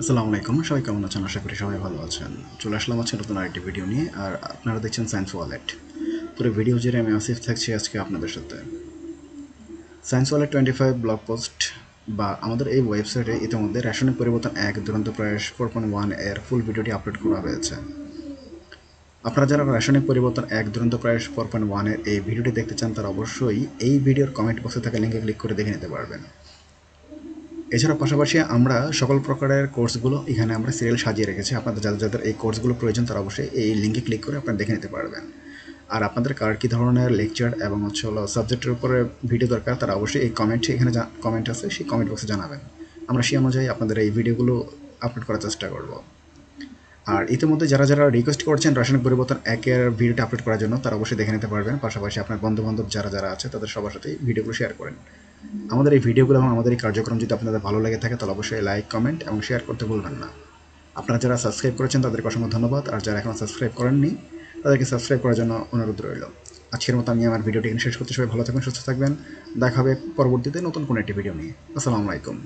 আসসালামু আলাইকুম, সবাই কেমন আছেন? আশা করি সবাই ভালো আছেন। চলে আসলাম আজকে নতুন আরেকটি ভিডিও নিয়ে, আর আপনারা দেখছেন সায়েন্স ওয়ালেট। পুরো ভিডিও জুড়ে আমি আসিফ থাকছি আজকে আপনাদের সাথে। সায়েন্স ওয়ালেট 25 ব্লগ পোস্ট বা আমাদের এই ওয়েবসাইটে ইতিমধ্যে রাসায়নিক পরিবর্তন 1 দুরন্ত প্রয়াস 4.1 এর ফুল ভিডিওটি আপলোড করা হয়েছে। আপনারা যারা রাসায়নিক পরিবর্তন 1 দুরন্ত প্রয়াস 4.1 এর এই ভিডিওটি দেখতে চান তারা অবশ্যই এই ভিডিওর কমেন্ট বক্সে থাকা লিঙ্কে ক্লিক করে দেখে নিতে পারবেন। এছাড়া পাশাপাশি আমরা সকল প্রকারের কোর্সগুলো এখানে আমরা সিরিয়াল সাজিয়ে রেখেছি। আপনাদের যাদের যাদের এই কোর্সগুলো প্রয়োজন তারা অবশ্যই এই লিঙ্কে ক্লিক করে আপনারা দেখে নিতে পারবেন। আর আপনাদের কার কী ধরনের লেকচার এবং হলো সাবজেক্টের উপরে ভিডিও দরকার তারা অবশ্যই এই কমেন্টে এখানে কমেন্ট আছে সেই কমেন্ট বক্সে জানাবেন। আমরা সেই অনুযায়ী আপনাদের এই ভিডিওগুলো আপলোড করার চেষ্টা করব। আর ইতিমধ্যে যারা যারা রিকোয়েস্ট করছেন রাসায়নিক পরিবর্তন 1-এর ভিডিওটা আপলোড করার জন্য তারা অবশ্যই দেখে নিতে পারবেন। পাশাপাশি আপনার বন্ধুবান্ধব যারা যারা আছে তাদের সবার সাথে ভিডিওগুলো শেয়ার করেন। আমাদের এই ভিডিওগুলো এবং আমাদের এই কার্যক্রম যদি আপনাদের ভালো লেগে থাকে তাহলে অবশ্যই লাইক, কমেন্ট এবং শেয়ার করতে ভুলবেন না। আপনারা যারা সাবস্ক্রাইব করেছেন তাদেরকে অসংখ্য ধন্যবাদ, আর যারা এখনও সাবস্ক্রাইব করেননি তাদেরকে সাবস্ক্রাইব করার জন্য অনুরোধ রইল। আজকের মতো আমি আমার ভিডিওটি এখানে শেষ করতে, সবাই ভালো থাকবেন, সুস্থ থাকবেন। দেখা হবে পরবর্তীতে নতুন কোনো একটি ভিডিও নিয়ে। আসসালামু আলাইকুম।